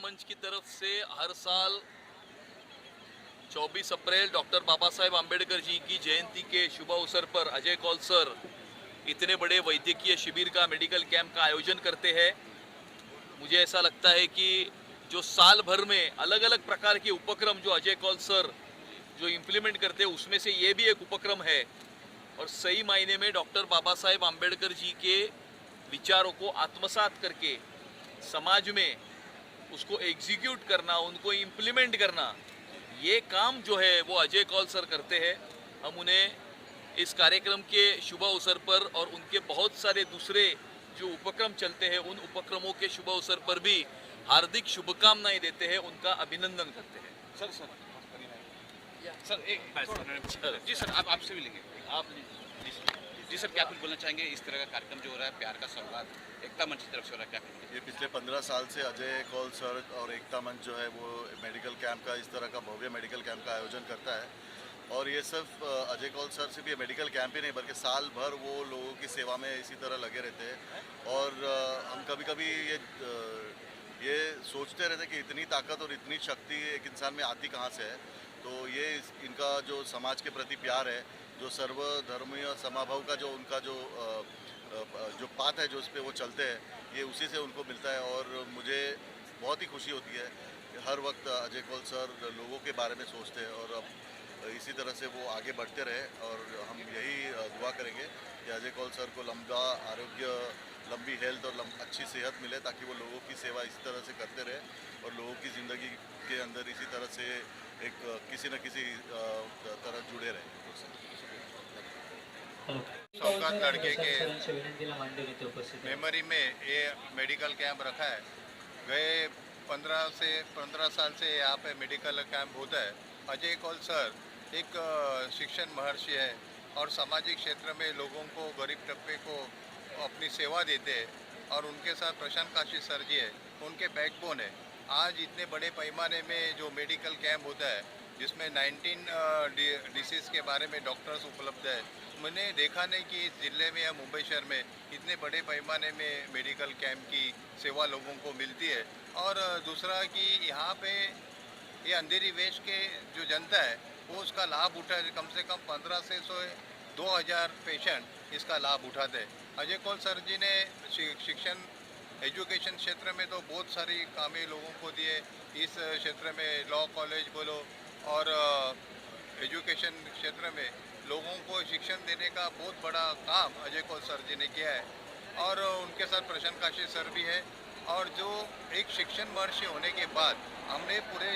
मंच की तरफ से हर साल 24 अप्रैल डॉक्टर बाबा साहेब आम्बेडकर जी की जयंती के शुभ अवसर पर अजय कौल सर इतने बड़े वैद्यकीय शिविर का मेडिकल कैंप का आयोजन करते हैं। मुझे ऐसा लगता है कि जो साल भर में अलग अलग प्रकार के उपक्रम जो अजय कौल सर जो इम्प्लीमेंट करते हैं उसमें से ये भी एक उपक्रम है। और सही मायने में डॉक्टर बाबा साहेब आम्बेडकर जी के विचारों को आत्मसात करके समाज में उसको एग्जीक्यूट करना, उनको इम्प्लीमेंट करना, ये काम जो है वो अजय कौल सर करते हैं। हम उन्हें इस कार्यक्रम के शुभ अवसर पर और उनके बहुत सारे दूसरे जो उपक्रम चलते हैं उन उपक्रमों के शुभ अवसर पर भी हार्दिक शुभकामनाएं देते हैं, उनका अभिनंदन करते हैं। सर एक जी सर आप आपसे भी लेंगे आप जी सर, क्या कुछ बोलना चाहेंगे? इस तरह का कार्यक्रम जो हो रहा है, प्यार का सौगात एकता मंच की तरफ से हो रहा है, क्या कहेंगे? ये पिछले 15 साल से अजय कौल सर और एकता मंच जो है वो मेडिकल कैंप का, इस तरह का भव्य मेडिकल कैंप का आयोजन करता है। और ये सिर्फ अजय कौल सर सिर्फ ये मेडिकल कैंप ही नहीं बल्कि साल भर वो लोगों की सेवा में इसी तरह लगे रहते हैं। और हम कभी कभी ये सोचते रहते हैं कि इतनी ताकत और इतनी शक्ति एक इंसान में आती कहाँ से है। तो ये इनका जो समाज के प्रति प्यार है, जो सर्वधर्मीय समाभाव का जो उनका जो पाथ है जो उस पर वो चलते हैं, ये उसी से उनको मिलता है। और मुझे बहुत ही खुशी होती है कि हर वक्त अजय कौल सर लोगों के बारे में सोचते हैं और अब इसी तरह से वो आगे बढ़ते रहे। और हम यही दुआ करेंगे कि अजय कौल सर को लंबा आरोग्य, लंबी हेल्थ और अच्छी सेहत मिले ताकि वो लोगों की सेवा इसी तरह से करते रहे और लोगों की ज़िंदगी के अंदर इसी तरह से एक किसी न किसी तरह जुड़े रहे। शौकत लड़के के मेमोरी में ये मेडिकल कैंप रखा है। गए 15 साल से यहाँ पे मेडिकल कैंप होता है। अजय कौल सर एक शिक्षण महर्षि है और सामाजिक क्षेत्र में लोगों को, गरीब तबके को अपनी सेवा देते हैं। और उनके साथ प्रशांत काशी सर जी है, उनके बैकबोन है। आज इतने बड़े पैमाने में जो मेडिकल कैंप होता है जिसमें 19 डिसीज़ के बारे में डॉक्टर्स उपलब्ध है, मैंने देखा नहीं कि इस ज़िले में या मुंबई शहर में इतने बड़े पैमाने में मेडिकल कैंप की सेवा लोगों को मिलती है। और दूसरा कि यहाँ पे ये अंधेरी वेश के जो जनता है वो उसका लाभ उठा, कम से कम 15 से 2000 पेशेंट इसका लाभ उठाते हैं। अजय कौल सर जी ने शिक्षण, एजुकेशन क्षेत्र में तो बहुत सारी कामें लोगों को दिए। इस क्षेत्र में लॉ कॉलेज बोलो और एजुकेशन क्षेत्र में लोगों को शिक्षण देने का बहुत बड़ा काम अजय कौल सर जी ने किया है। और उनके साथ प्रशांत काशी सर भी है। और जो एक शिक्षण महर्षि होने के बाद हमने पूरे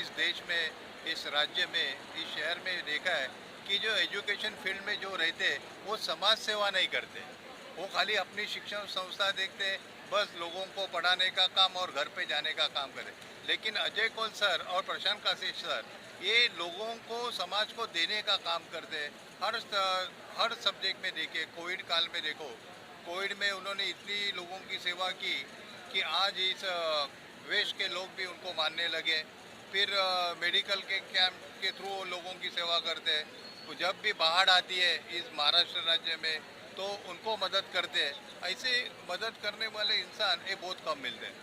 इस देश में, इस राज्य में, इस शहर में देखा है कि जो एजुकेशन फील्ड में जो रहते हैं वो समाज सेवा नहीं करते, वो खाली अपनी शिक्षण संस्था देखते हैं, बस लोगों को पढ़ाने का काम और घर पे जाने का काम करें। लेकिन अजय कौल सर और प्रशांत काशी सर ये लोगों को, समाज को देने का काम करते हैं। हर सब्जेक्ट में देखिए, कोविड काल में देखो, कोविड में उन्होंने इतनी लोगों की सेवा की कि आज इस वेश के लोग भी उनको मानने लगे। फिर मेडिकल के कैंप के थ्रू लोगों की सेवा करते हैं। तो जब भी बाढ़ आती है इस महाराष्ट्र राज्य में तो उनको मदद करते हैं। ऐसे मदद करने वाले इंसान ये बहुत कम मिलते हैं।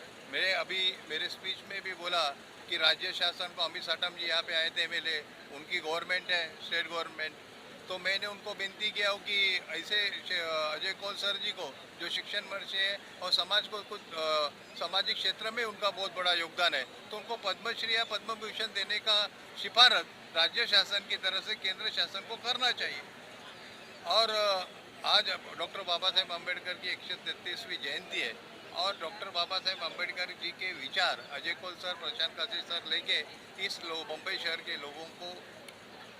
मेरे स्पीच में भी बोला कि राज्य शासन को, अमित साटम जी यहाँ पे आए थे एमएलए, उनकी गवर्नमेंट है, स्टेट गवर्नमेंट, तो मैंने उनको विनती किया कि ऐसे अजय कौल सर जी को जो शिक्षण महर्षि है और समाज को कुछ सामाजिक क्षेत्र में उनका बहुत बड़ा योगदान है, तो उनको पद्मश्री या पद्म भूषण देने का सिफारिश राज्य शासन की तरफ से केंद्र शासन को करना चाहिए। और आज डॉक्टर बाबा साहेब आम्बेडकर की 133वीं जयंती है और डॉक्टर बाबा साहेब आम्बेडकर जी के विचार अजय कौल सर, प्रशांत काशी सर लेके इस मुंबई शहर के लोगों को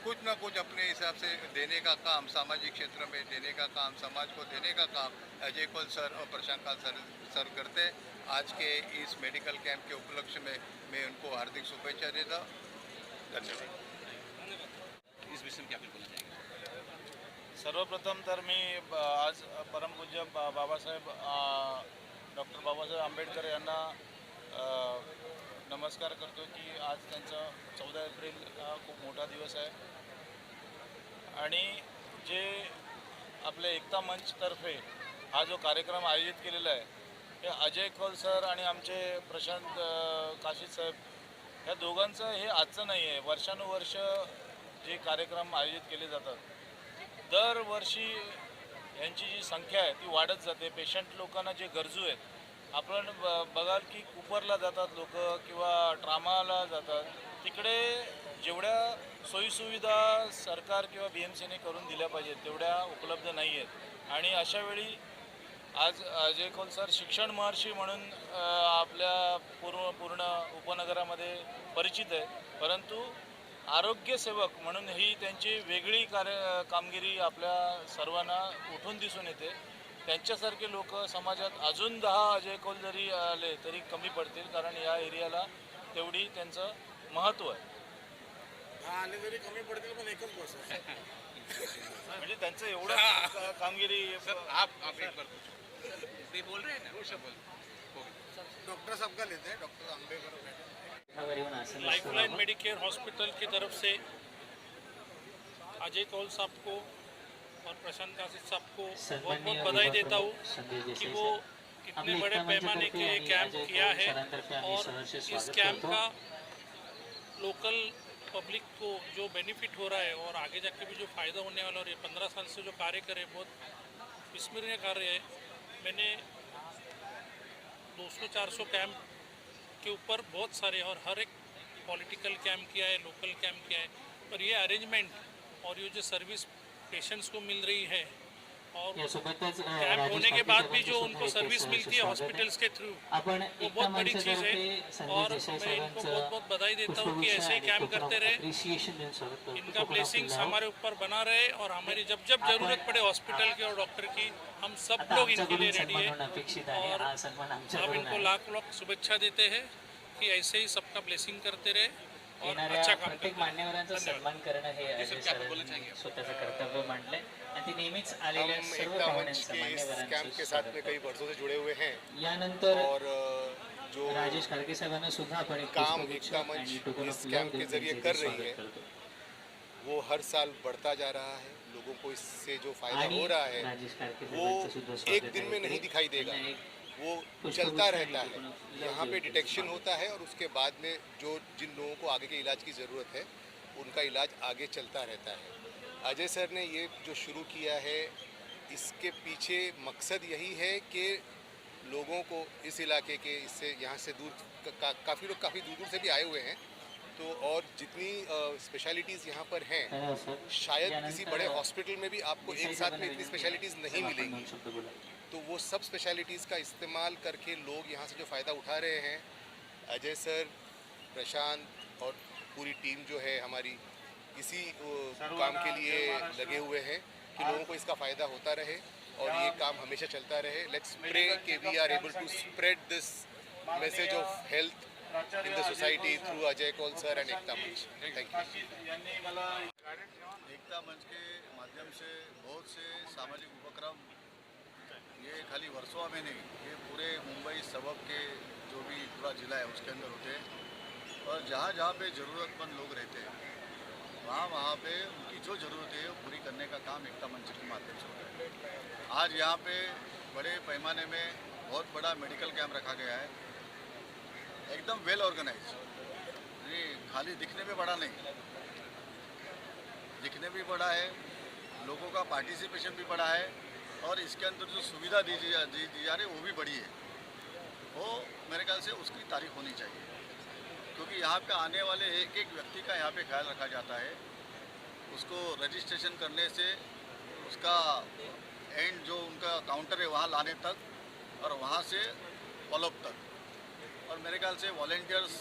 कुछ ना कुछ अपने हिसाब से देने का काम, सामाजिक क्षेत्र में देने का काम, समाज को देने का काम अजय कौल सर और प्रशांत काशी सर करते हैं। आज के इस मेडिकल कैंप के उपलक्ष्य में मैं उनको हार्दिक शुभेच्छा देता हूँ। धन्यवाद। इस विषय में क्या कुछ बोलना चाहेंगे? सर्वप्रथम तर मी आज परमपूज्य बाबासाहेब डॉक्टर बाबासाहेब आंबेडकर यांना नमस्कार करतो की आज त्यांचा 14 एप्रिल हा खूप मोठा दिवस आहे आणि जे आपले एकता मंचतर्फे हा जो कार्यक्रम आयोजित केलेला आहे हे अजय कौल सर आणि आमचे प्रशांत काशी साहेब या दोघांचं हे आजचं नाही आहे। वर्षानुवर्ष जे कार्यक्रम आयोजित केले जातात दरवर्षी यांची जी संख्या आहे ती वाढत जाते। पेशंट लोकांना जे गरजू आहेत आपण बघाल की कुपरला जातात लोक किंवा ट्रामाला जातात, तिकडे जेवढ्या सोयीसुविधा सरकार किंवा BMCने करून दिल्या पाहिजेत तेवढ्या उपलब्ध नाही आहेत. आणि अशावेळी आज अजय कौल सर शिक्षण महर्षी म्हणून आपल्या पूर्ण उपनगरामध्ये परिचित आहे, परंतु आरोग्यसेवक म्हणून ही त्यांची वेगळी कामगिरी आपल्या सर्वांना उठून दिसून येते. त्यांच्यासारखे लोक समाजात अजून 10 अजय कौल जरी आले तरी कमी पडतील, कारण या एरियाला तेवढी त्यांचं महत्त्व आहे. आले तरी कमी पडतील, पण एकच बस आहे. म्हणजे त्यांचं एवढं कामगिरी. सर आप एक बार ये बोल रहे हैं ना वो सब बोल डॉक्टर साहब का लेते हैं, doctor Ambedkar lifeline Medicare hospital की तरफ से अजय कौल साहब को और प्रशांत कासिद साहब को बहुत बहुत बधाई देता हूँ कि वो इतने बड़े पैमाने के कैंप किया है और इस कैंप का लोकल पब्लिक को जो बेनिफिट हो रहा है और आगे जाके भी जो फ़ायदा होने वाला, और ये 15 साल से जो कार्य करे बहुत विस्मरणीय कार्य है. मैंने 200-400 कैंप के ऊपर बहुत सारे और हर एक पॉलिटिकल कैंप किया है, लोकल कैंप किया है, पर ये अरेंजमेंट और ये जो सर्विस पेशेंट्स को मिल रही है और कैंप होने के बाद भी जो उनको सर्विस मिलती है हॉस्पिटल्स के थ्रू, वो बहुत बड़ी चीज़ है. और मैं इनको बहुत बहुत बधाई देता हूँ कि ऐसे ही कैंप करते रहे. इनका ब्लेसिंग्स हमारे ऊपर बना रहे और हमारी जब जब जरूरत पड़े हॉस्पिटल की और डॉक्टर की, हम सब लोग इनके लिए रेडी है. और हम इनको लाख लाख शुभेच्छा देते हैं कि ऐसे ही सबका ब्लेसिंग करते रहे और अच्छा काम प्रत्येक करते मान्यवरांचं सन्मान करणं हे अजय सरांनी स्वतःचं कर्तव्य मानलंय आणि ते नेहमीच आलेल्या सर्व पाहुण्यांचं कैंप के साथ में कई वर्षों से जुड़े हुए हैं यानंतर और जो राजेश खारगे साहेबांना सुद्धा आपण एक काम पुष्पगुच्छ एकता मंच आणि टोकन इस ऑफ लव्ह कैंप के देऊन जरिए त्यांचे कर रही स्वागत है, करतो. वो हर साल बढ़ता जा रहा है. लोगों को इससे जो फायदा आणि हो रहा है राजेश खारगे वो साहेबांचं सुद्धा स्वागत एक दिन आहे. में नहीं दिखाई देगा, त्यांना एक वो पुष्पगुच्छ चलता आणि रहता टोकन है. ऑफ लव्ह यहाँ पे देऊन डिटेक्शन त्यांचे होता है और उसके बाद में जो जिन लोगों को आगे के इलाज की ज़रूरत है उनका इलाज आगे चलता रहता है. अजय सर ने ये जो शुरू किया है, इसके पीछे मकसद यही है कि लोगों को इस इलाके के, इससे यहाँ से दूर काफ़ी लोग काफ़ी दूर दूर से भी आए हुए हैं, तो और जितनी स्पेशलिटीज़ यहाँ पर हैं, धन्यवाद सर. शायद किसी यानंतर बड़े हॉस्पिटल में भी आपको एक साथ में इतनी स्पेशलिटीज़ नहीं आपण मिलेंगी. दोन शब्द बोला. तो वो सब स्पेशलिटीज़ का इस्तेमाल करके लोग यहाँ से जो फ़ायदा उठा रहे हैं, अजय सर, प्रशांत और पूरी टीम जो है हमारी, इसी काम के लिए लगे हुए हैं कि लोगों को इसका फ़ायदा होता रहे और ये काम हमेशा चलता रहे. लेट्स प्रे कि we are able to spread this message of health in the society through Ajay Kaul sir and Ekta Manch. Thank you. एकता मंच के माध्यम से बहुत से सामाजिक उपक्रम, ये खाली वर्सोवा में नहीं, ये पूरे मुंबई सबब के जो भी पूरा ज़िला है उसके अंदर होते हैं. और जहाँ जहाँ पे ज़रूरतमंद लोग रहते हैं वहाँ पे उनकी जो ज़रूरत है वो पूरी करने का काम एकता मंच के माध्यम से होता है. आज यहाँ पे बड़े पैमाने में बहुत बड़ा मेडिकल कैंप रखा गया है, एकदम वेल ऑर्गेनाइज. ये खाली दिखने में बड़ा नहीं, दिखने भी बड़ा है, लोगों का पार्टिसिपेशन भी बड़ा है, और इसके अंदर जो सुविधा दी जा रही है वो भी बड़ी है. वो मेरे ख्याल से उसकी तारीफ होनी चाहिए, क्योंकि यहाँ पे आने वाले एक एक व्यक्ति का यहाँ पे ख्याल रखा जाता है. उसको रजिस्ट्रेशन करने से उसका एंड जो उनका काउंटर है वहाँ लाने तक, और वहाँ से फॉलोअप तक. और मेरे ख्याल से वॉलेंटियर्स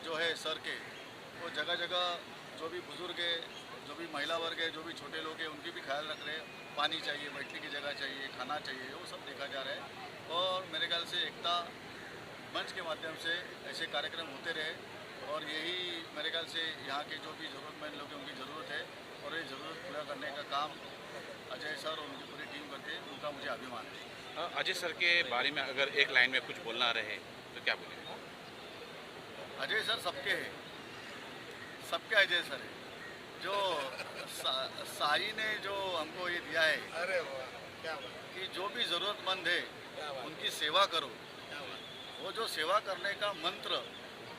जो है सर के, वो जगह जगह जो भी बुज़ुर्ग है, जो भी महिला वर्ग है, जो भी छोटे लोग हैं, उनकी भी ख्याल रख रहे हैं. पानी चाहिए, बैठने की जगह चाहिए, खाना चाहिए, वो सब देखा जा रहा है. और मेरे ख्याल से एकता मंच के माध्यम से ऐसे कार्यक्रम होते रहे, और यही मेरे ख्याल से यहाँ के जो भी ज़रूरतमंद लोग हैं उनकी ज़रूरत है, और ये ज़रूरत पूरा करने का काम अजय सर और उनकी पूरी टीम करते हैं. उनका मुझे अभिमान है. अजय सर के बारे में अगर एक लाइन में कुछ बोलना रहे तो क्या बोलेंगे? अजय सर सबके हैं, सबके अजय सर है. जो साई ने जो हमको ये दिया है, अरे वाह, क्या बात. कि जो भी ज़रूरतमंद है उनकी सेवा करो, वो जो सेवा करने का मंत्र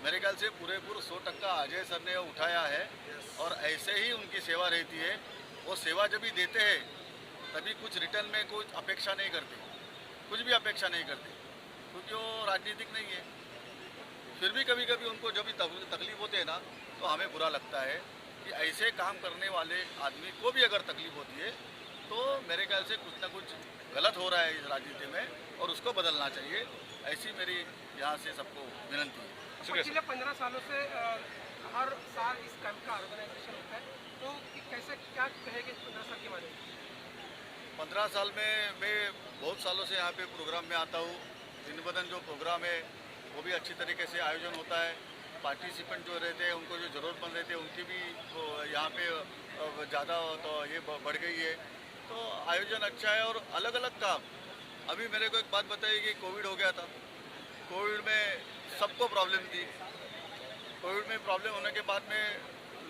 मेरे ख्याल से पूरेपूर 100% अजय सर ने उठाया है. और ऐसे ही उनकी सेवा रहती है. वो सेवा जब भी देते हैं तभी कुछ रिटर्न में कुछ अपेक्षा नहीं करते, कुछ भी अपेक्षा नहीं करते. क्योंकि वो राजनीतिक नहीं है। फिर भी कभी कभी उनको जब भी तकलीफ होती है ना, तो हमें बुरा लगता है कि ऐसे काम करने वाले आदमी को भी अगर तकलीफ होती है तो मेरे ख्याल से कुछ ना कुछ गलत हो रहा है इस राजनीति में और उसको बदलना चाहिए। ऐसी मेरी यहाँ से सबको विनंती है। पिछले 15 सालों से हर साल इस कैंप का ऑर्गेनाइजेशन होता है, तो कैसे क्या कहेंगे 15 साल के बारे में? 15 साल में मैं बहुत सालों से यहाँ पे प्रोग्राम में आता हूँ। दिन ब दिन जो प्रोग्राम है वो भी अच्छी तरीके से आयोजन होता है। पार्टिसिपेंट जो रहते हैं, उनको जो ज़रूरतमंद रहते हैं, उनकी भी यहाँ पे ज़्यादा तो ये बढ़ गई है। तो आयोजन अच्छा है और अलग अलग काम। अभी मेरे को एक बात बताइए कि कोविड हो गया था। कोविड में सबको प्रॉब्लम थी। कोविड में प्रॉब्लम होने के बाद में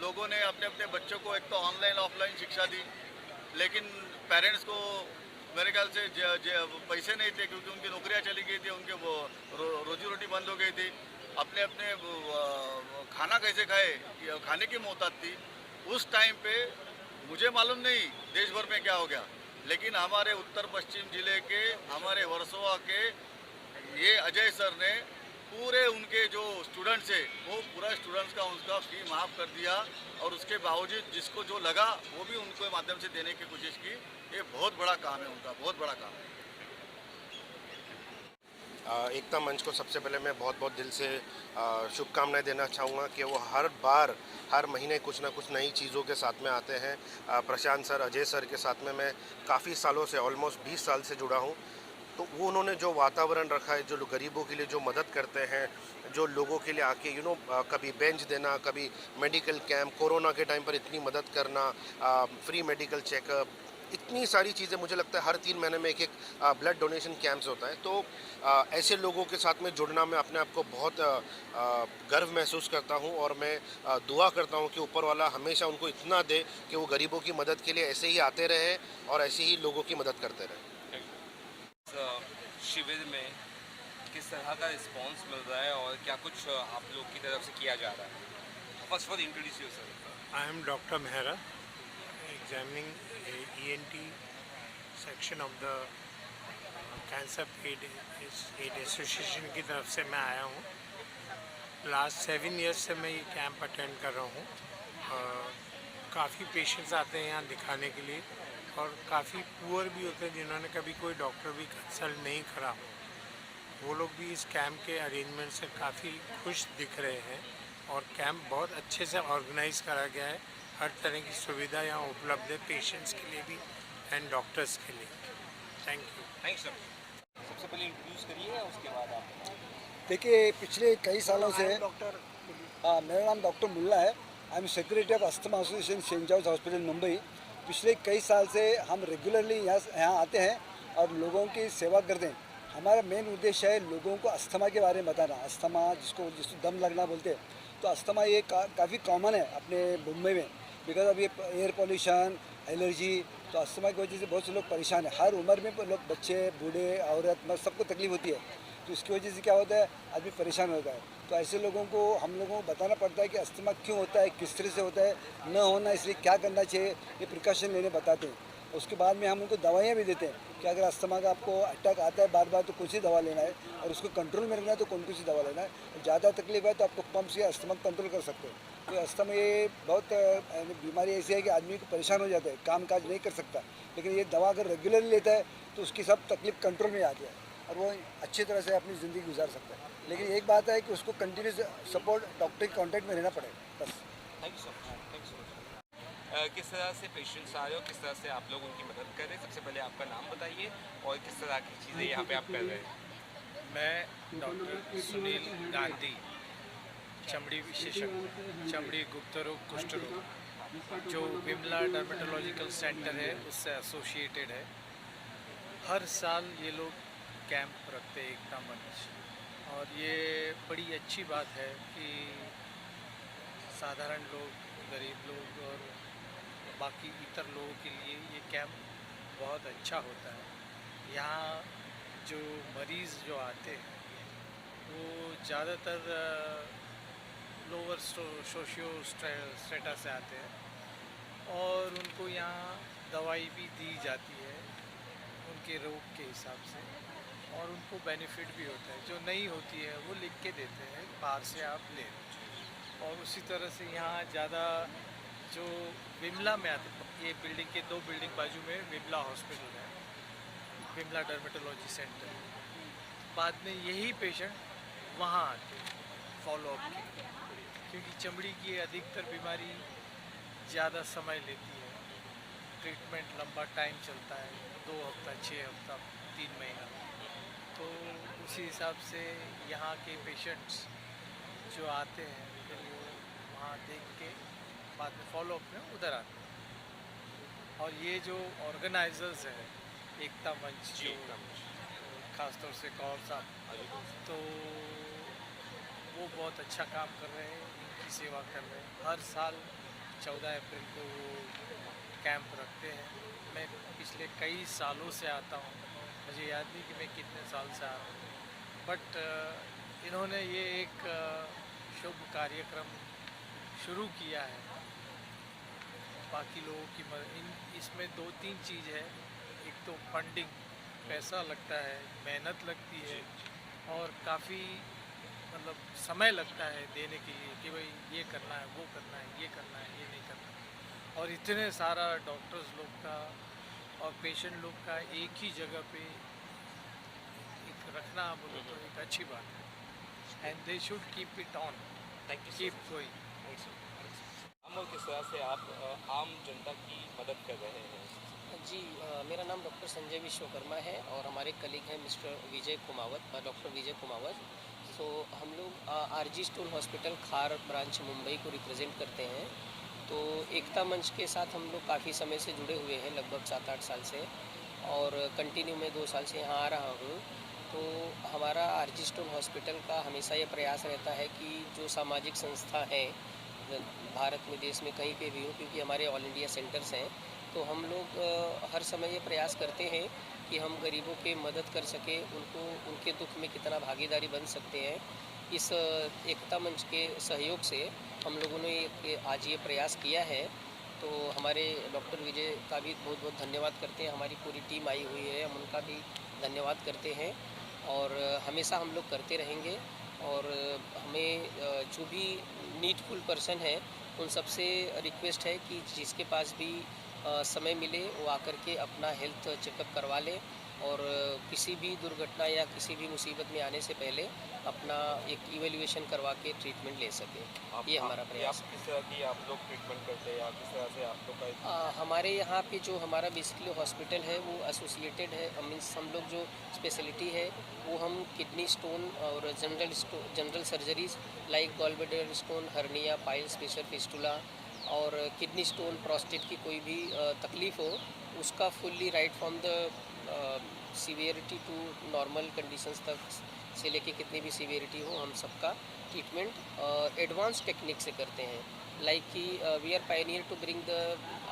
लोगों ने अपने अपने बच्चों को एक तो ऑनलाइन ऑफलाइन शिक्षा दी, लेकिन पेरेंट्स को मेरे ख्याल से पैसे नहीं थे क्योंकि उनकी नौकरियां चली गई थी, उनके वो रोजी रोटी बंद हो गई थी। अपने अपने खाना कैसे खाए, खाने की मोहताज थी। उस टाइम पे मुझे मालूम नहीं देश भर में क्या हो गया, लेकिन हमारे उत्तर पश्चिम जिले के हमारे वर्सोवा के ये अजय सर ने पूरे उनके जो स्टूडेंट्स है वो पूरा स्टूडेंट्स का उनका फी माफ़ कर दिया और उसके बावजूद जिसको जो लगा वो भी उनको माध्यम से देने की कोशिश की। ये बहुत बड़ा काम है उनका, बहुत बड़ा काम है। एकता मंच को सबसे पहले मैं बहुत बहुत दिल से शुभकामनाएं देना चाहूँगा कि वो हर बार हर महीने कुछ ना कुछ नई चीज़ों के साथ में आते हैं। प्रशांत सर, अजय सर के साथ में मैं काफ़ी सालों से ऑलमोस्ट 20 साल से जुड़ा हूँ। तो वो उन्होंने जो वातावरण रखा है, जो गरीबों के लिए जो मदद करते हैं, जो लोगों के लिए आके कभी बेंच देना, कभी मेडिकल कैंप, कोरोना के टाइम पर इतनी मदद करना, फ्री मेडिकल चेकअप, इतनी सारी चीज़ें। मुझे लगता है हर 3 महीने में एक ब्लड डोनेशन कैंप्स होता है। तो ऐसे लोगों के साथ में जुड़ना मैं अपने आप को बहुत गर्व महसूस करता हूं और मैं दुआ करता हूं कि ऊपर वाला हमेशा उनको इतना दे कि वो गरीबों की मदद के लिए ऐसे ही आते रहे और ऐसे ही लोगों की मदद करते रहे। शिविर में किस तरह का रिस्पांस मिल रहा है और क्या कुछ आप लोग की तरफ से किया जा रहा है? First for introduce yourself. I am Dr. Mehra, examining ENT section of the Cancer Aid Association की तरफ से मैं आया हूँ। लास्ट 7 ईयर्स से मैं ये कैंप अटेंड कर रहा हूँ। काफ़ी पेशेंट्स आते हैं यहाँ दिखाने के लिए और काफ़ी पुअर भी होते हैं जिन्होंने कभी कोई डॉक्टर भी कंसल्ट नहीं करा हो। वो लोग भी इस कैंप के अरेंजमेंट से काफ़ी खुश दिख रहे हैं और कैंप बहुत अच्छे से ऑर्गेनाइज करा गया है। हर तरह की सुविधा यहाँ उपलब्ध है, पेशेंट्स के लिए भी एंड डॉक्टर्स के लिए। Thank you. Thanks sir. सबसे पहले इंट्रोड्यूस करिए, उसके बाद आप। देखिए, पिछले कई सालों से मेरा नाम डॉक्टर मुल्ला है। I am secretary of asthma association saint George hospital Mumbai. पिछले कई साल से हम रेगुलरली यहाँ आते हैं और लोगों की सेवा करते हैं। हमारा मेन उद्देश्य है लोगों को अस्थमा के बारे में बताना। अस्थमा जिसको दम लगना बोलते हैं, तो अस्थमा ये काफ़ी कॉमन है अपने मुंबई में, बिकॉज अब ये एयर पोल्यूशन, एलर्जी, तो अस्थमा की वजह से बहुत से लोग परेशान हैं। हर उम्र में लोग, बच्चे, बूढ़े, औरत, मर्द, सबको तकलीफ होती है। तो इसकी वजह से क्या होता है, आदमी परेशान होता है। तो ऐसे लोगों को हम लोगों को बताना पड़ता है कि अस्थमा क्यों होता है, किस तरह से होता है, न होना इसलिए क्या करना चाहिए, ये प्रिकॉशन लेने बताते हैं। उसके बाद में हम उनको दवाइयाँ भी देते हैं कि अगर अस्थमा का आपको अटैक आता है बार बार तो कौन सी दवा लेना है, और उसको कंट्रोल में रखना है तो कौन सी दवा लेना है। ज़्यादा तकलीफ है तो आपको पंप से अस्थमा कंट्रोल कर सकते हैं। तो अस्थमा ये बहुत बीमारी ऐसी है कि आदमी को परेशान हो जाता है, काम काज नहीं कर सकता। लेकिन ये दवा अगर रेगुलरली लेता है तो उसकी सब तकलीफ कंट्रोल में आती है और वो अच्छी तरह से अपनी ज़िंदगी गुजार सकता है। लेकिन एक बात है कि उसको कंटिन्यूस सपोर्ट, डॉक्टर के कॉन्टैक्ट में रहना पड़ेगा बस। Thank you so much. Thank you so much. किस तरह से पेशेंट्स आ रहे हो, किस तरह से आप लोग उनकी मदद कर रहे हैं? सबसे पहले आपका नाम बताइए और किस तरह की चीज़ें यहाँ पे आप कर रहे हैं? मैं डॉक्टर सुनील गांधी, चमड़ी विशेषज्ञ, चमड़ी गुप्त रोग, कुष्ठ रोग, जो विमला डर्मेटोलॉजिकल सेंटर है उससे एसोसिएटेड है। हर साल ये लोग कैंप रखते हैं एकता मंच, और ये बड़ी अच्छी बात है कि साधारण लोग, गरीब लोग और बाकी इतर लोगों के लिए ये कैंप बहुत अच्छा होता है। यहाँ जो मरीज़ जो आते हैं वो ज़्यादातर लोअर सोशियो स्ट्रेटा से आते हैं और उनको यहाँ दवाई भी दी जाती है उनके रोग के हिसाब से। और उनको बेनिफिट भी होता है। जो नहीं होती है वो लिख के देते हैं, बाहर से आप लें। और उसी तरह से यहाँ ज़्यादा जो विमला में आते, ये बिल्डिंग के 2 बिल्डिंग बाजू में विमला हॉस्पिटल है, विमला डर्मेटोलॉजी सेंटर। बाद में यही पेशेंट वहाँ आते फॉलोअप के, क्योंकि चमड़ी की अधिकतर बीमारी ज़्यादा समय लेती है, ट्रीटमेंट लंबा टाइम चलता है, 2 हफ्ता, 6 हफ्ता, 3 महीना। तो उसी हिसाब से यहाँ के पेशेंट्स जो आते हैं फिर वो वहाँ देख के बाद में फॉलोअप में उधर आते हैं। और ये जो ऑर्गेनाइजर्स हैं, एकता मंच जो खासतौर से कौर साहब, तो वो बहुत अच्छा काम कर रहे हैं, इनकी सेवा कर रहे हैं। हर साल 14 अप्रैल को वो कैंप रखते हैं। मैं पिछले कई सालों से आता हूँ, मुझे याद नहीं कि मैं कितने साल से आ रहा हूँ, बट इन्होंने ये एक शुभ कार्यक्रम शुरू किया है बाकी लोगों की इसमें 2-3 चीज़ है। एक तो फंडिंग, पैसा लगता है, मेहनत लगती है और काफ़ी मतलब समय लगता है देने के लिए कि भाई ये करना है, वो करना है, ये करना है, ये नहीं करना है। और इतने सारा डॉक्टर्स लोग का और पेशेंट लोग का एक ही जगह पे एक रखना बोलो तो एक अच्छी बात है। And they should keep it on, keep going. और किस तरह से आप आम जनता की मदद कर रहे हैं? जी, मेरा नाम डॉक्टर संजय विश्वकर्मा है और हमारे कलीग हैं मिस्टर विजय कुमावत, डॉक्टर विजय कुमावत। तो हम लोग आरजी स्टोन हॉस्पिटल खार ब्रांच मुंबई को रिप्रेजेंट करते हैं। तो एकता मंच के साथ हम लोग काफ़ी समय से जुड़े हुए हैं, लगभग 7-8 साल से, और कंटिन्यू मैं 2 साल से यहाँ आ रहा हूँ। तो हमारा आरजी स्टोन हॉस्पिटल का हमेशा ये प्रयास रहता है कि जो सामाजिक संस्था है भारत में, देश में कहीं पे भी हो, क्योंकि हमारे ऑल इंडिया सेंटर्स हैं, तो हम लोग हर समय ये प्रयास करते हैं कि हम गरीबों की मदद कर सके, उनको उनके दुख में कितना भागीदारी बन सकते हैं। इस एकता मंच के सहयोग से हम लोगों ने आज ये प्रयास किया है। तो हमारे डॉक्टर विजय का भी बहुत बहुत धन्यवाद करते हैं, हमारी पूरी टीम आई हुई है, हम उनका भी धन्यवाद करते हैं और हमेशा हम लोग करते रहेंगे। और हमें जो भी नीडफुल पर्सन है उन सबसे रिक्वेस्ट है कि जिसके पास भी समय मिले वो आकर के अपना हेल्थ चेकअप करवा ले और किसी भी दुर्घटना या किसी भी मुसीबत में आने से पहले अपना एक इवैल्यूएशन करवा के ट्रीटमेंट ले सके। ये हमारा प्रयास है। किस तरह की आप लोग ट्रीटमेंट करते हैं या किस तरह से आप लोग का? हमारे यहाँ पे जो हमारा बेसिकली हॉस्पिटल है वो एसोसिएटेड है, मीन्स हम लोग जो स्पेशलिटी है वो हम किडनी स्टोन और general surgeries like gallbladder stone, hernia, piles, pressure, fistula और किडनी स्टोन, प्रोस्टेट की कोई भी तकलीफ़ हो उसका fully right from the severity to normal conditions तक से लेके कितनी भी सीवियरिटी हो हम सबका ट्रीटमेंट एडवांस टेक्निक से करते हैं। लाइक कि we are pioneer to bring the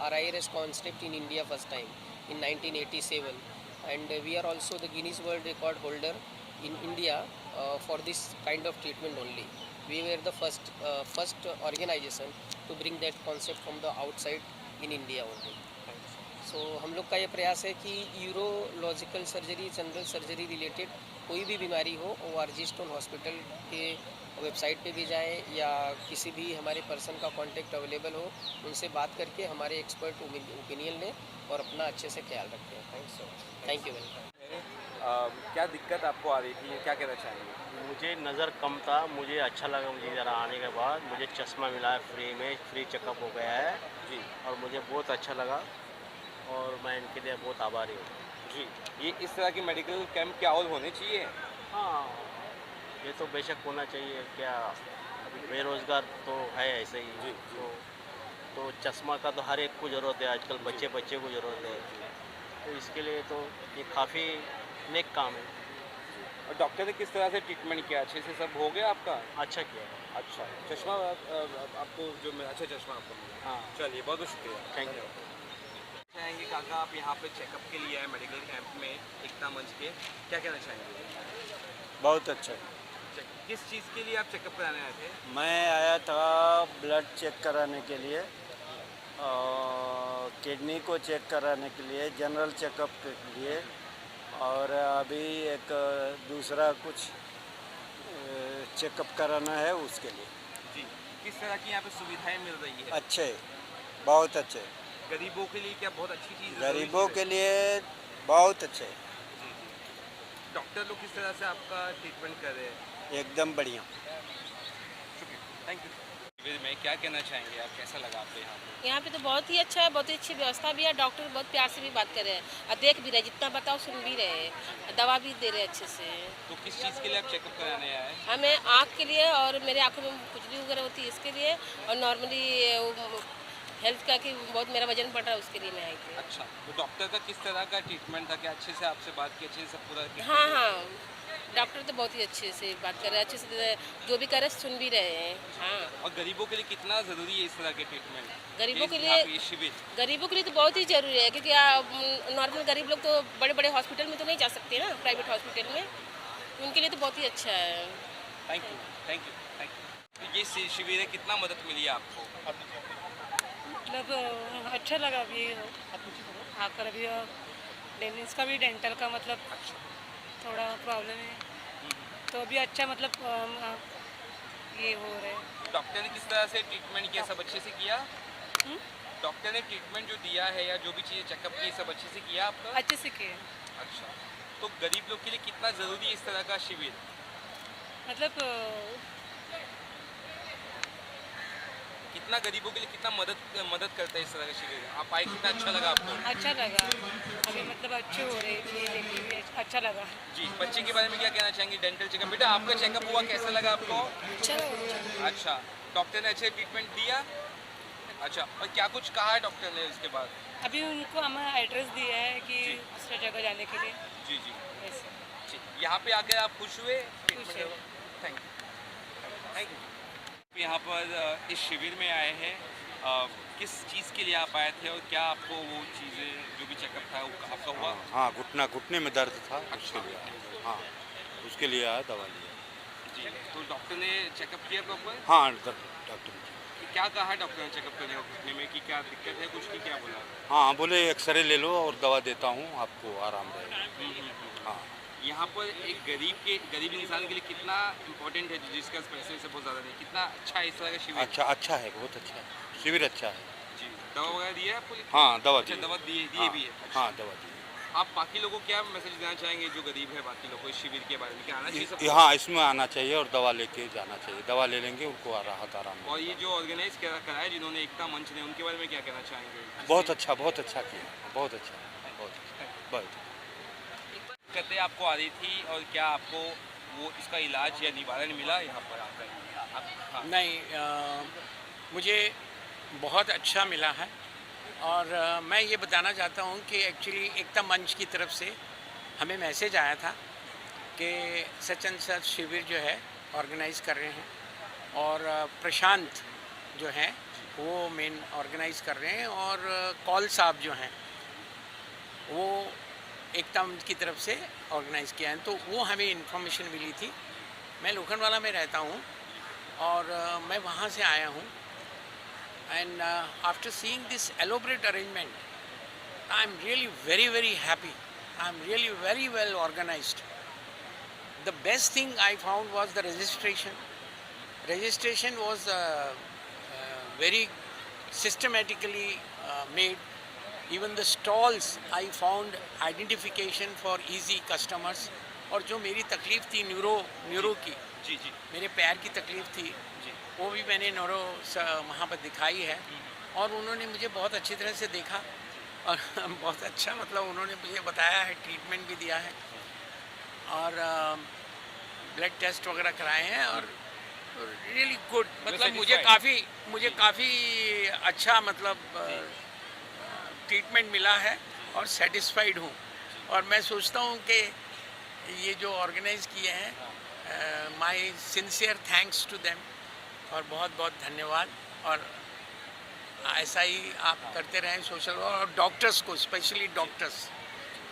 RIRS concept in India first time in 1987 and we are also the Guinness world record holder in India for this kind of treatment only. We were the first organization to bring that concept from the outside in India only. So हम लोग का ये प्रयास है कि urological surgery, general surgery related कोई भी बीमारी हो वो आरजी स्टोन हॉस्पिटल के वेबसाइट पे भी जाए या किसी भी हमारे पर्सन का कांटेक्ट अवेलेबल हो, उनसे बात करके हमारे एक्सपर्ट ओपिनियन लें और अपना अच्छे से ख्याल रखें। Thank you very much. क्या दिक्कत आपको आ रही थी, क्या कहना चाहेंगे? मुझे नज़र कम था, मुझे अच्छा लगा, मुझे ज़रा आने के बाद मुझे चश्मा मिला है फ्री में, फ्री चेकअप हो गया है जी, और मुझे बहुत अच्छा लगा और मैं इनके लिए बहुत आभारी हूँ जी। ये इस तरह के मेडिकल कैंप क्या और होने चाहिए? हाँ, ये तो बेशक होना चाहिए। क्या बेरोज़गार तो है ऐसे ही जी, तो चश्मा का तो हर एक को ज़रूरत है आजकल, बच्चे को ज़रूरत है, तो इसके लिए तो ये काफ़ी नेक काम है। और डॉक्टर ने किस तरह से ट्रीटमेंट किया? अच्छे से सब हो गया आपका? अच्छा किया। अच्छा, चश्मा आपको जो अच्छा चश्मा आपको मिला? हाँ, चलिए, बहुत बहुत शुक्रिया, थैंक यू। चाहेंगे काका, आप यहाँ पे चेकअप के लिए आए मेडिकल कैंप में एकता मंच के, क्या कहना चाहेंगे? बहुत अच्छा। किस चीज़ के लिए आप चेकअप कराने आए थे? मैं आया था ब्लड चेक कराने के लिए, किडनी को चेक कराने के लिए, जनरल चेकअप के लिए और अभी एक दूसरा कुछ चेकअप कराना है उसके लिए। जी, किस तरह की यहाँ पे सुविधाएं मिल रही है? अच्छे, बहुत अच्छे। गरीबों के लिए क्या बहुत अच्छी चीज़ है? गरीबों के लिए बहुत अच्छे। डॉक्टर लोग किस तरह से आपका ट्रीटमेंट कर रहे हैं? एकदम बढ़िया। Thank you. शिविर में क्या कहना चाहेंगे आप, कैसा लगा आपको यहाँ पे? यहाँ पे तो बहुत ही अच्छा है, बहुत ही अच्छी व्यवस्था भी है। डॉक्टर बहुत प्यार से भी बात कर रहे हैं और देख भी रहे, जितना बताओ सुन भी रहे हैं, दवा भी दे रहे हैं अच्छे से। तो किस चीज़ के लिए आप चेकअप कराने आए हैं? हमें आँख के लिए और मेरे आँखों में खुजली वगैरह होती है इसके लिए, और नॉर्मली हेल्थ का कि बहुत मेरा वजन बढ़ रहा है उसके लिए मैं आई थी। अच्छा, तो डॉक्टर का किस तरह का ट्रीटमेंट था? क्या अच्छे से आपसे बात की, अच्छे से सब पूरा? हाँ हाँ, डॉक्टर तो बहुत ही अच्छे से बात कर रहे हैं, अच्छे से जो भी कर रहे सुन भी रहे हैं। हाँ, और गरीबों के लिए कितना ज़रूरी है इस तरह के ट्रीटमेंट? गरीबों के यहाँ पे लिए ये शिविर गरीबों के लिए तो बहुत ही ज़रूरी है, क्योंकि नॉर्मल गरीब लोग तो बड़े बड़े हॉस्पिटल में तो नहीं जा सकते ना, प्राइवेट हॉस्पिटल में, उनके लिए तो बहुत ही अच्छा है। Thank you, thank you, thank you. तो ये शिविर है, कितना मदद मिली है आपको? मतलब अच्छा लगा अभी आकर। अभी डेंटिस्ट का भी, डेंटल का मतलब थोड़ा प्रॉब्लम है, तो अभी अच्छा मतलब ये हो रहा है। डॉक्टर ने किस तरह से ट्रीटमेंट किया, सब अच्छे से किया? डॉक्टर ने ट्रीटमेंट जो दिया है या जो भी चीज़ें चेकअप की, सब अच्छे से किया आपका? अच्छे से किया। अच्छा, तो गरीब लोग के लिए कितना ज़रूरी है इस तरह का शिविर? मतलब कितना गरीबों के लिए कितना मदद करता है इस तरह का शिविर? आप आए, कितना अच्छा लगा आपको? अच्छा लगा, अभी मतलब अच्छे हो रहे हैं, ये देख के भी अच्छा लगा। जी, बच्चे के बारे में क्या कहना चाहेंगे? डेंटल चेकअप, बेटा आपका चेकअप हुआ, कैसा लगा आपको? अच्छा लगा। अच्छा, डॉक्टर ने अच्छे ट्रीटमेंट दिया? अच्छा, और क्या कुछ कहा है डॉक्टर ने उसके बाद? अभी उनको हमें एड्रेस दिया है कि दूसरे जगह जाने के लिए। जी जी, ऐसे। ठीक। यहाँ पे आकर आप खुश हुए? खुश है। Thank you, thank you. यहाँ पर इस शिविर में आए हैं, किस चीज़ के लिए आप आए थे और क्या आपको वो चीज़ें जो भी चेकअप था वो आपका हुआ? हाँ, घुटने में दर्द था, उसके लिए आया। हाँ, उसके लिए आया, दवा लिया। जी, तो डॉक्टर ने चेकअप किया प्रॉपर? हाँ, डॉक्टर क्या कहा है डॉक्टर ने चेकअप करने को घुटने में, कि क्या दिक्कत है, कुछ की क्या बोला? हाँ, बोले एक्सरे ले लो और दवा देता हूँ, आपको आराम रहेगा। हाँ, यहाँ पर एक गरीब इंसान के लिए कितना इम्पोर्टेंट है, जिसका पैसे से बहुत ज़्यादा नहीं, कितना अच्छा है इस तरह का शिविर? अच्छा है, बहुत अच्छा है, शिविर अच्छा है। जी, दवा वगैरह दी है आपको? हाँ, दवा अच्छा, दी। दवा दिए भी है? हाँ, दवा दी। आप बाकी लोगों को क्या मैसेज देना चाहेंगे जो गरीब है, बाकी लोगों को इस शिविर के बारे में, क्या आना चाहिए सबको? हाँ, इसमें आना चाहिए और दवा लेके जाना चाहिए, दवा ले लेंगे उनको राहत आराम। और ये जो ऑर्गेनाइज करा है जिन्होंने एकता मंच ने, उनके बारे में क्या कहना चाहेंगे? बहुत अच्छा किया, बहुत अच्छा, बहुत। दिक्कतें आपको आ रही थी और क्या आपको वो इसका इलाज या निवारण मिला यहाँ पर आकर? हाँ। नहीं, मुझे बहुत अच्छा मिला है, और मैं ये बताना चाहता हूँ कि एक्चुअली एकता मंच की तरफ से हमें मैसेज आया था कि सच एंड सच शिविर जो है ऑर्गेनाइज़ कर रहे हैं, और प्रशांत जो हैं वो मेन ऑर्गेनाइज़ कर रहे हैं, और कॉल साहब जो हैं वो एकता मंच की तरफ से ऑर्गेनाइज़ किया है। तो वो हमें इन्फॉर्मेशन मिली थी। मैं लोखंडवाला में रहता हूँ और मैं वहाँ से आया हूँ, and after seeing this elaborate arrangement, I'm really very happy. I'm really very well organized. The best thing I found was the registration. Registration was very systematically made. Even the stalls, I found identification for easy customers. और जो मेरी तकलीफ़ थी neuro की, जी, मेरे पैर की तकलीफ़ थी, वो भी मैंने न्यूरो वहाँ पर दिखाई है, और उन्होंने मुझे बहुत अच्छी तरह से देखा, और बहुत अच्छा मतलब उन्होंने मुझे बताया है, ट्रीटमेंट भी दिया है, और ब्लड टेस्ट वगैरह कराए हैं, और रियली गुड। मतलब मुझे काफ़ी अच्छा मतलब ट्रीटमेंट मिला है, और सेटिस्फाइड हूँ। और मैं सोचता हूँ कि ये जो ऑर्गेनाइज़ किए हैं, my sincere thanks to them, और बहुत बहुत धन्यवाद। और ऐसा ही आप करते रहें सोशल वर्क, और डॉक्टर्स को, स्पेशली डॉक्टर्स,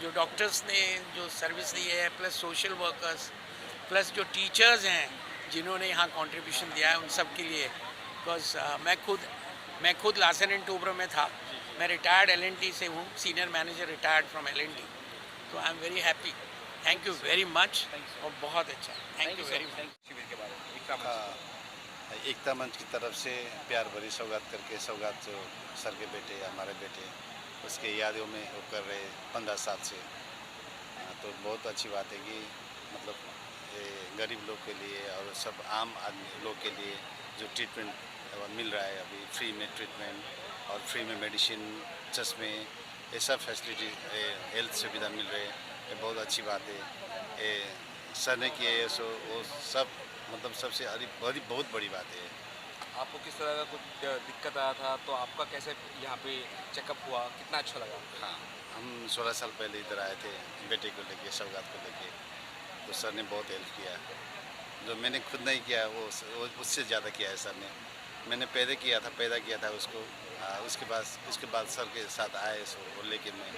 जो डॉक्टर्स ने जो सर्विस दी है, प्लस सोशल वर्कर्स, प्लस जो टीचर्स हैं जिन्होंने यहाँ कंट्रीब्यूशन दिया है, उन सब के लिए। बिकॉज मैं खुद लार्सन एंड टूब्रो में था, मैं रिटायर्ड LNT से हूँ, senior manager retired from LNT, तो I am very happy, thank you very much, और बहुत अच्छा, थैंक यू वेरी मच। शिविर के बारे में एकता मंच एकता मंच की तरफ से प्यार भरी सौगात करके, सौगात जो सर के बेटे हमारे बेटे उसके यादों में वो कर रहे 15 साल से, तो बहुत अच्छी बात है कि मतलब ये गरीब लोग के लिए और सब आम आदमी लोग के लिए जो ट्रीटमेंट मिल रहा है अभी, फ्री में ट्रीटमेंट और फ्री में मेडिसिन, चश्मे, ये सब फैसिलिटी हेल्थ सुविधा मिल रहे हैं, ये बहुत अच्छी बात है। ये सर ने किए है सो वो सब मतलब सबसे बहुत बड़ी बात है। आपको किस तरह का कुछ दिक्कत आया था, तो आपका कैसे यहाँ पे चेकअप हुआ, कितना अच्छा लगा? हाँ, हम 16 साल पहले इधर आए थे बेटे को लेके, सौगात को लेके, तो सर ने बहुत हेल्प किया। जो मैंने खुद नहीं किया वो उससे ज़्यादा किया है सर ने। मैंने पैदा किया था उसको, उसके बाद सर के साथ आए वो लेके मैं,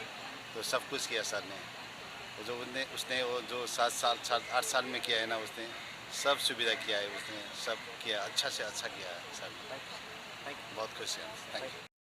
तो सब कुछ किया सर ने। जो उसने वो जो 7 साल 8 साल में किया है ना, उसने सब सुविधा किया है, उसने सब किया, अच्छा से अच्छा किया है सर। बहुत खुश हैं, थैंक यू।